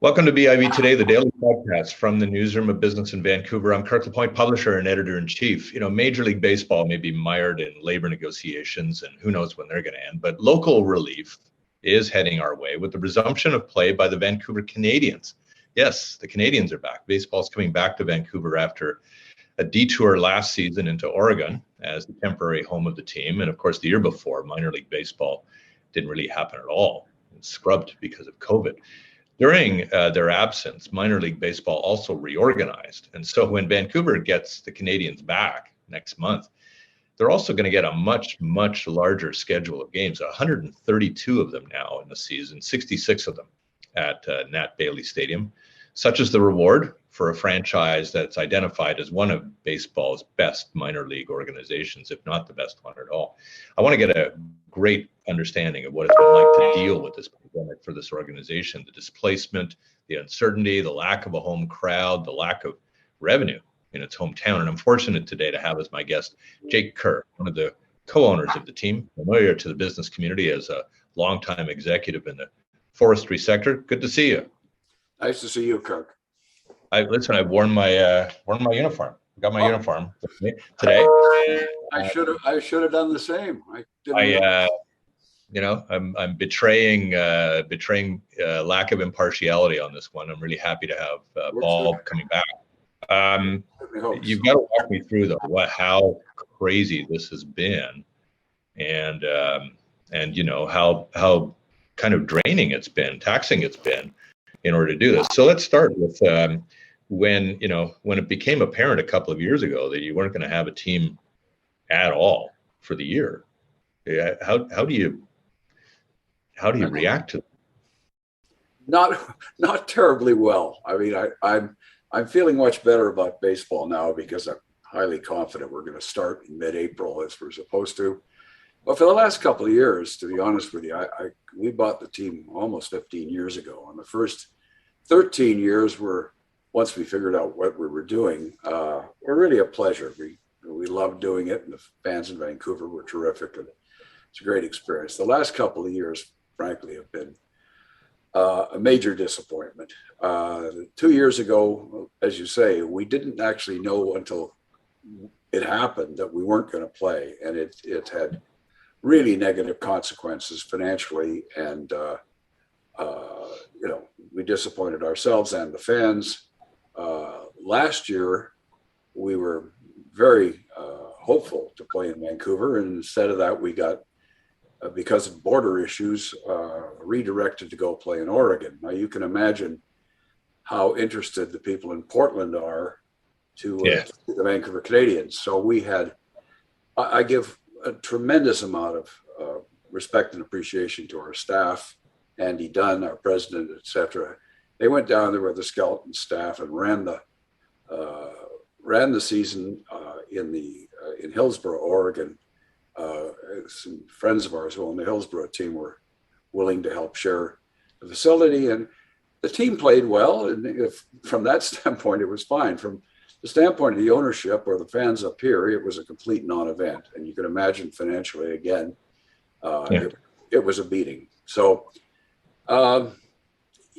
Welcome to BIV Today, the daily podcast from the newsroom of business in Vancouver. I'm Kirk LaPointe, publisher and editor-in-chief. Major League Baseball may be mired in labor negotiations, and who knows when they're going to end, but local relief is heading our way with the resumption of play by the Vancouver Canadians. Yes, the Canadians are back. Baseball's coming back to Vancouver after a detour last season into Oregon as the temporary home of the team. And of course, the year before, minor league baseball didn't really happen at all. It was scrubbed because of COVID. During their absence, minor league baseball also reorganized. And so when Vancouver gets the Canadians back next month, they're also going to get a much, much larger schedule of games, 132 of them now in the season, 66 of them at Nat Bailey Stadium. Such is the reward for a franchise that's identified as one of baseball's best minor league organizations, if not the best one at all. I want to get a great understanding of what it's been like to deal with this pandemic for this organization, the displacement, the uncertainty, the lack of a home crowd, the lack of revenue in its hometown. And I'm fortunate today to have as my guest Jake Kerr, one of the co-owners of the team, familiar to the business community as a longtime executive in the forestry sector. Good to see you. Nice to see you, Kirk. I've worn my uniform. I got my uniform with me today. I should have done the same. I'm betraying lack of impartiality on this one. I'm really happy to have Bob coming back. You've got to walk me through how crazy this has been, and how kind of draining it's been, taxing it's been, in order to do this. So let's start with when it became apparent a couple of years ago that you weren't going to have a team at all for the year. How do you react to that? Not terribly well. I mean, I'm feeling much better about baseball now because I'm highly confident we're going to start in mid-April as we're supposed to. But for the last couple of years, to be honest with you, we bought the team almost 15 years ago. And the first 13 years were, once we figured out what we were doing, were really a pleasure. We loved doing it, and the fans in Vancouver were terrific, and it's a great experience. The last couple of years, frankly, have been a major disappointment. 2 years ago, as you say, we didn't actually know until it happened that we weren't going to play, and it had really negative consequences financially, and we disappointed ourselves and the fans. Last year, we were very hopeful to play in Vancouver, and instead of that, we got, because of border issues, redirected to go play in Oregon. Now, you can imagine how interested the people in Portland are to the Vancouver Canadians. So I give a tremendous amount of respect and appreciation to our staff, Andy Dunn, our president, etc. They went down there with the skeleton staff and ran the season in Hillsboro, Oregon. Some friends of ours who on the Hillsboro team were willing to help share the facility, and the team played well. And from that standpoint, it was fine. From the standpoint of the ownership or the fans up here, it was a complete non-event. And you can imagine financially, again, it was a beating. So,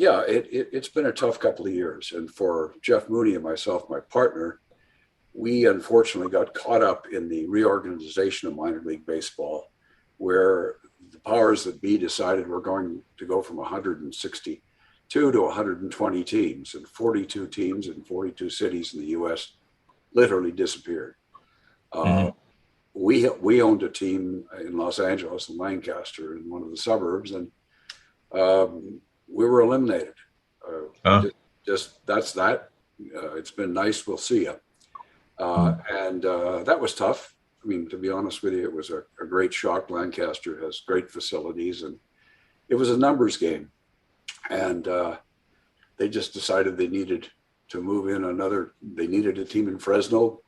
it's been a tough couple of years. And for Jeff Mooney and myself, my partner, we unfortunately got caught up in the reorganization of minor league baseball, where the powers that be decided we're going to go from 162 to 120 teams, and 42 teams in 42 cities in the U.S. literally disappeared. We owned a team in Los Angeles and Lancaster in one of the suburbs, and we were eliminated. Just that's that. It's been nice. We'll see you. And that was tough. I mean, to be honest with you, it was a great shock. Lancaster has great facilities, and it was a numbers game. And they just decided they needed to move in they needed a team in Fresno.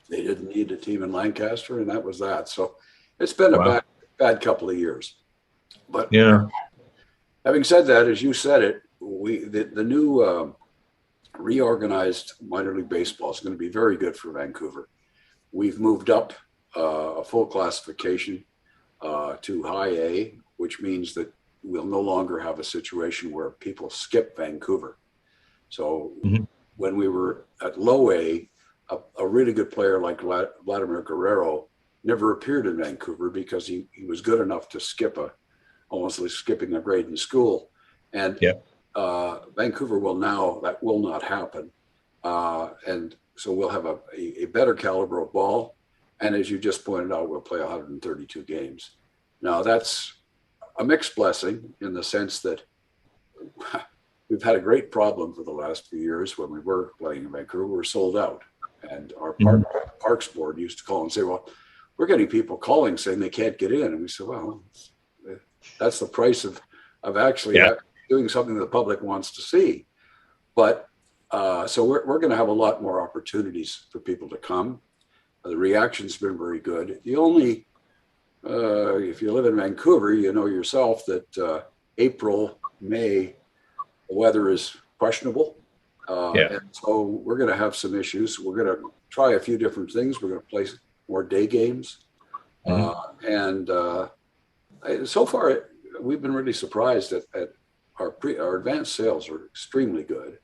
They didn't need a team in Lancaster, and that was that. So it's been a bad couple of years. But having said that, as you said it, the new reorganized minor league baseball is going to be very good for Vancouver. We've moved up a full classification to high A, which means that we'll no longer have a situation where people skip Vancouver. So when we were at low A, a really good player like Vladimir Guerrero never appeared in Vancouver because he was good enough to skip almost like skipping a grade in school. And Vancouver that will not happen. And so we'll have a better caliber of ball. And as you just pointed out, we'll play 132 games. Now that's a mixed blessing in the sense that we've had a great problem for the last few years. When we were playing in Vancouver, we were sold out. And our Parks board used to call and say, well, we're getting people calling saying they can't get in. And we said, well, that's the price of actually doing something the public wants to see. But so we're going to have a lot more opportunities for people to come. The reaction's been very good. The only, if you live in Vancouver, you know yourself that April, May, the weather is questionable. And so we're going to have some issues. We're going to try a few different things. We're going to play more day games. And so far, we've been really surprised at our advanced sales are extremely good.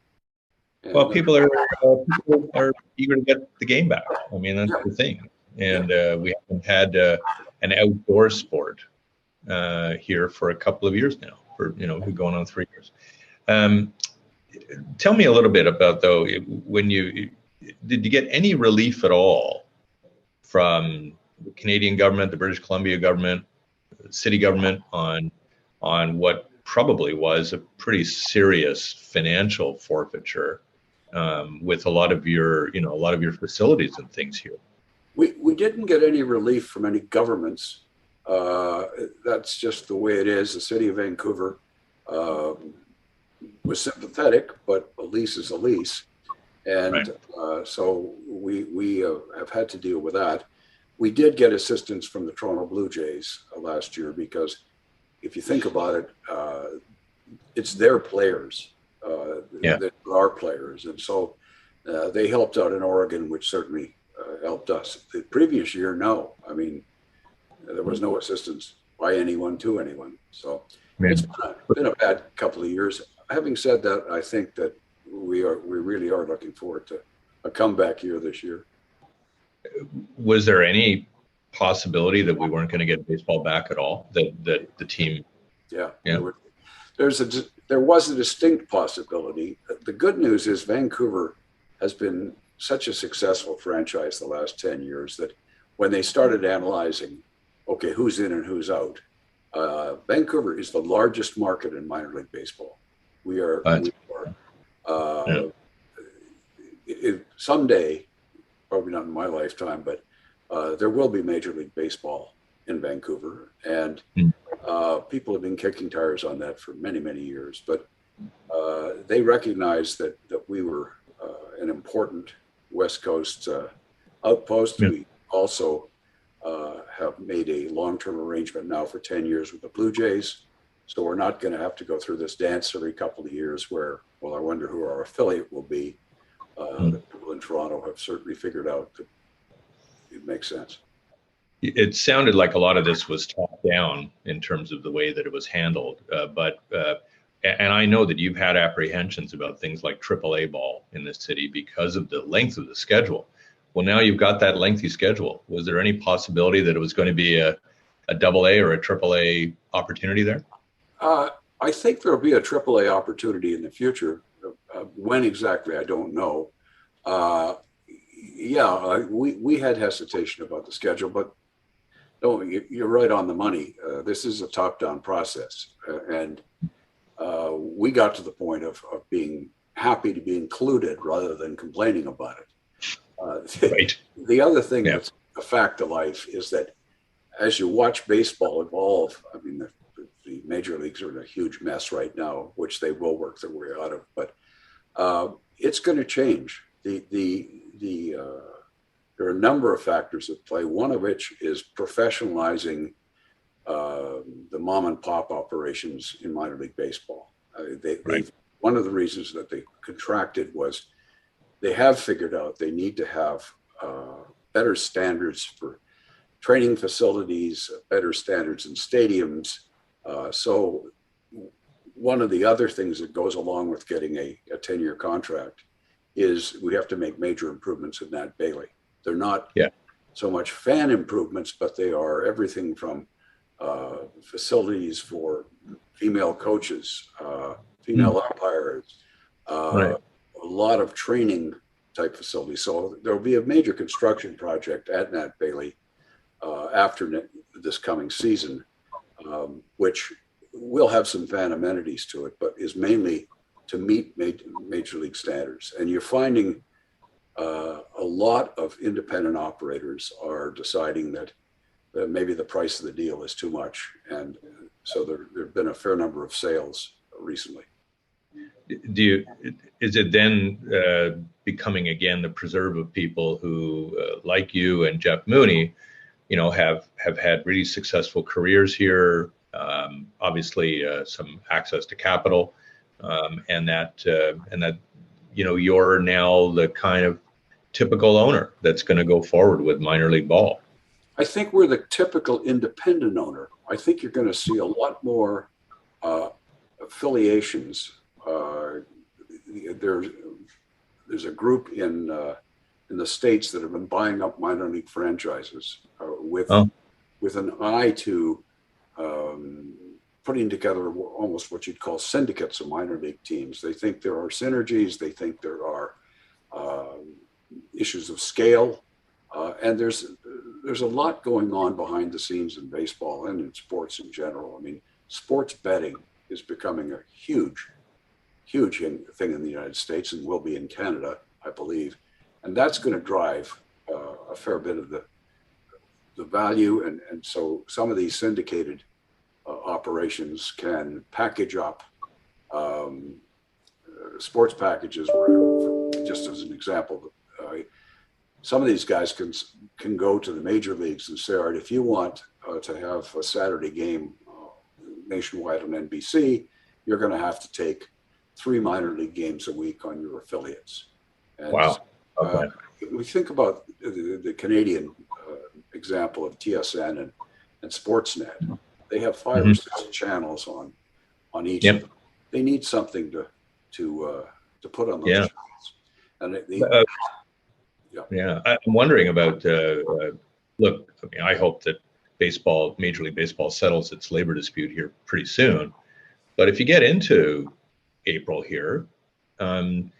And, well, people are eager to get the game back. I mean, that's the thing. And we haven't had an outdoor sport here for a couple of years now. For going on 3 years. Tell me a little bit about, though, when did you get any relief at all from the Canadian government, the British Columbia government, the city government on what probably was a pretty serious financial forfeiture with a lot of your facilities and things here? We didn't get any relief from any governments. That's just the way it is. The city of Vancouver was sympathetic, but a lease is a lease. And so we have had to deal with that. We did get assistance from the Toronto Blue Jays last year because if you think about it, it's their players that are our players. And so they helped out in Oregon, which certainly helped us. The previous year, no. I mean, there was no assistance by anyone to anyone. So it's been a bad couple of years. Having said that, I think that we really are looking forward to a comeback year this year. Was there any possibility that we weren't going to get baseball back at all? That the team? Yeah. There was a distinct possibility. The good news is Vancouver has been such a successful franchise the last 10 years that when they started analyzing, okay, who's in and who's out, Vancouver is the largest market in minor league baseball. Someday, probably not in my lifetime, but there will be Major League Baseball in Vancouver. And people have been kicking tires on that for many, many years. But they recognize that we were an important West Coast outpost. We also have made a long-term arrangement now for 10 years with the Blue Jays. So we're not going to have to go through this dance every couple of years where, well, I wonder who our affiliate will be. The people in Toronto have certainly figured out that it makes sense. It sounded like a lot of this was top down in terms of the way that it was handled. And I know that you've had apprehensions about things like AAA ball in this city because of the length of the schedule. Well, now you've got that lengthy schedule. Was there any possibility that it was going to be a AA or a AAA opportunity there? I think there'll be a AAA opportunity in the future. When exactly, I don't know. We had hesitation about the schedule, but no, you're right on the money. This is a top-down process, and we got to the point of being happy to be included rather than complaining about it. The other thing that's a fact of life is that as you watch baseball evolve, I mean, the major leagues are in a huge mess right now, which they will work their way out of, but it's going to change. There are a number of factors at play, one of which is professionalizing the mom and pop operations in minor league baseball. One of the reasons that they contracted was they have figured out they need to have better standards for training facilities, better standards in stadiums. So one of the other things that goes along with getting a 10-year contract is we have to make major improvements in Nat Bailey. They're not so much fan improvements, but they are everything from facilities for female coaches, female umpires, a lot of training type facilities. So there'll be a major construction project at Nat Bailey after this coming season, which will have some fan amenities to it, but is mainly to meet major league standards. And you're finding a lot of independent operators are deciding that maybe the price of the deal is too much. And so there have been a fair number of sales recently. Is it then becoming again the preserve of people who, like you and Jeff Mooney, have had really successful careers here, obviously some access to capital, and that you're now the kind of typical owner that's going to go forward with minor league ball? I think we're the typical independent owner. I think you're going to see a lot more affiliations. There's a group in the States that have been buying up minor league franchises with an eye to putting together almost what you'd call syndicates of minor league teams. They think there are synergies. They think there are issues of scale, and there's a lot going on behind the scenes in baseball and in sports in general. I mean, sports betting is becoming a huge thing in the United States and will be in Canada, I believe, and that's going to drive a fair bit of the value. And so some of these syndicated operations can package up sports packages where, just as an example, some of these guys can go to the major leagues and say, all right, if you want to have a Saturday game nationwide on NBC, you're going to have to take 3 minor league games a week on your affiliates. And wow. Okay. We think about the Canadian example of TSN and Sportsnet. They have 5 or 6 channels on each of them. They need something to put on those channels. And I'm wondering about look, I mean, I hope that Major League Baseball settles its labor dispute here pretty soon. But if you get into April here, do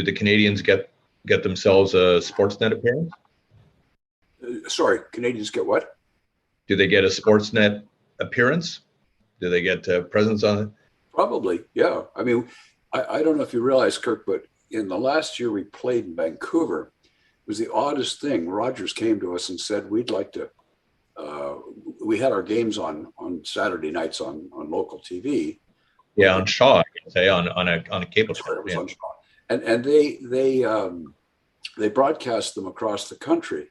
the Canadians get themselves a Sportsnet appearance? Sorry, Canadians get what? Do they get a Sportsnet appearance? Do they get presence on it? Probably, yeah. I mean, I don't know if you realize, Kirk, but in the last year we played in Vancouver, it was the oddest thing. Rogers came to us and said, we'd like to, we had our games on Saturday nights on local TV. Yeah, on Shaw, I can say, on a cable channel. Yeah. On Shaw. And they broadcast them across the country.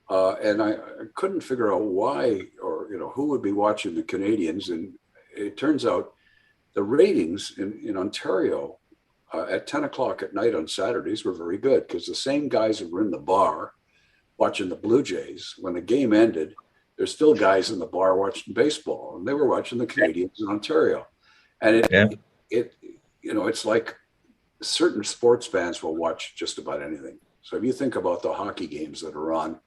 And I couldn't figure out why or who would be watching the Canadians. And it turns out the ratings in Ontario at 10 o'clock at night on Saturdays were very good, because the same guys that were in the bar watching the Blue Jays, when the game ended, there's still guys in the bar watching baseball, and they were watching the Canadians in Ontario. And it's like certain sports fans will watch just about anything. So if you think about the hockey games that are on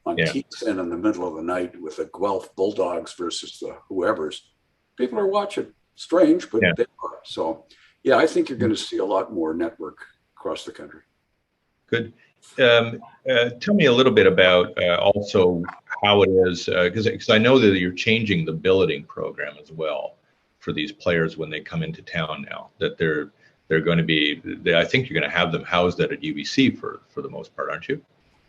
TSN in the middle of the night with the Guelph Bulldogs versus the whoever's, people are watching. Strange, but they are. So, yeah, I think you're going to see a lot more network across the country. Good. Tell me a little bit about also how it is, because I know that you're changing the billeting program as well for these players when they come into town now, that they're going to be, I think you're going to have them housed at a UBC for the most part, aren't you?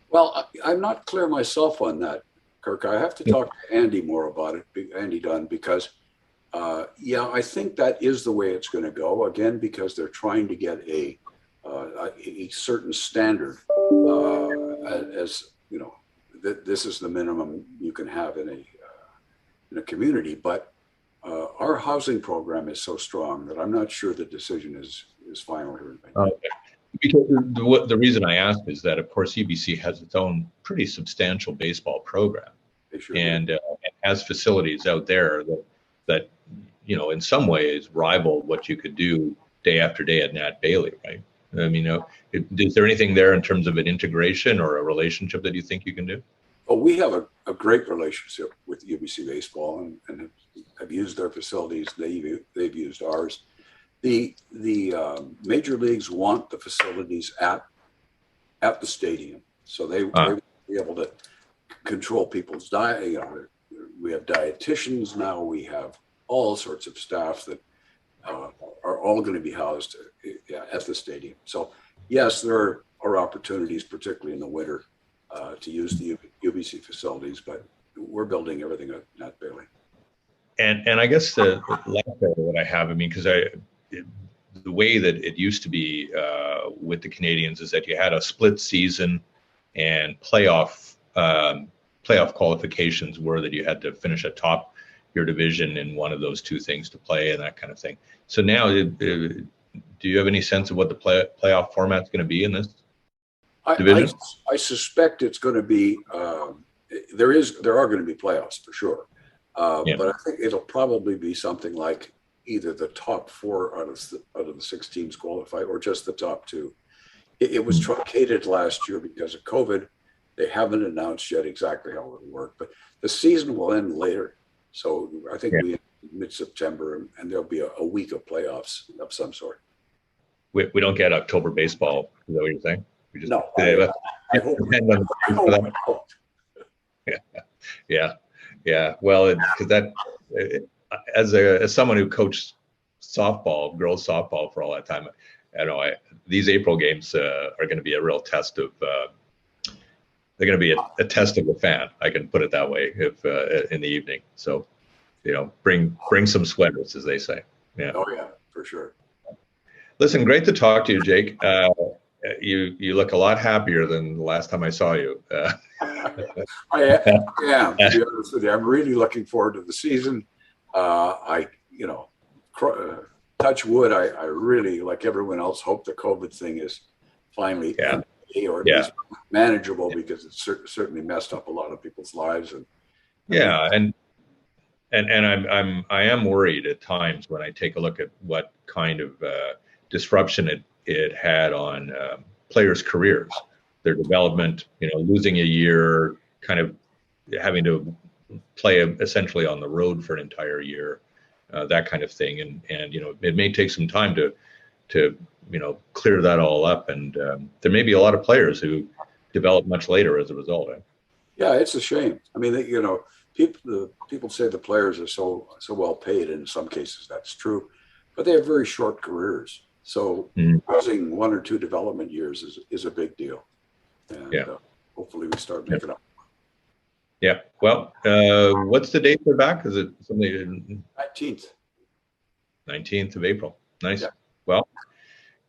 Well, I'm not clear myself on that, Kirk. I have to talk to Andy more about it, Andy Dunn, because I think that is the way it's going to go, again, because they're trying to get a certain standard as this is the minimum you can have in a community. But our housing program is so strong that I'm not sure the decision is final here. Because the reason I ask is that, of course, UBC has its own pretty substantial baseball program, and has facilities out there that in some ways rival what you could do day after day at Nat Bailey, right? I mean, is there anything there in terms of an integration or a relationship that you think you can do? Well, we have a great relationship with UBC Baseball and have used their facilities. They've used ours. The major leagues want the facilities at the stadium, so they will be able to control people's diet. We have dietitians now. We have all sorts of staff that are all going to be housed at the stadium. So yes, there are opportunities, particularly in the winter, to use the UBC facilities, but we're building everything at Nat Bailey. And I guess the last area that I have, I mean, because the way that it used to be with the Canadians is that you had a split season, and playoff qualifications were that you had to finish atop your division in one of those two things to play and that kind of thing. So now, do you have any sense of what the playoff format's going to be in this division? I suspect it's going to be there are going to be playoffs for sure, but I think it'll probably be something like either the top 4 out of the 6 teams qualify, or just the top 2. It was truncated last year because of COVID. They haven't announced yet exactly how it'll work, but the season will end later. So I think we mid-September, and there'll be a week of playoffs of some sort. We don't get October baseball. Is that what you're saying? We just, no, I hope. Yeah. Well, because as someone who coached softball, girls softball for all that time, these April games are going to be a real test of. They're going to be a test of the fan. I can put it that way. If in the evening, so bring some sweaters, as they say. Yeah. Oh yeah, for sure. Listen, great to talk to you, Jake. You look a lot happier than the last time I saw you. I am. To be honest with you, I'm really looking forward to the season. Touch wood. I really, like everyone else, hope the COVID thing is finally or at least manageable, because it's certainly messed up a lot of people's lives. And I am worried at times when I take a look at what kind of disruption it had on players' careers, their development. Losing a year, kind of having to play essentially on the road for an entire year, that kind of thing, and it may take some time to clear that all up, and there may be a lot of players who develop much later as a result. Yeah, it's a shame. I mean, people say the players are so well paid, and in some cases that's true, but they have very short careers. So losing 1 or 2 development years is a big deal, and hopefully we start making up. Yeah. Well, what's the date they're back? Is it something? 19th of April. Nice. Yeah. Well,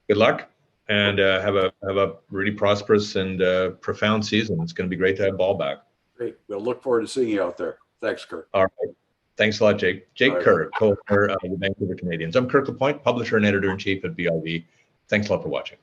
good luck, and have a really prosperous and profound season. It's going to be great to have ball back. Great. We'll look forward to seeing you out there. Thanks, Kirk. All right. Thanks a lot, Jake. Jake Kerr, co-owner of the Vancouver Canadians. I'm Kirk LaPointe, publisher and editor-in-chief at VIV. Thanks a lot for watching.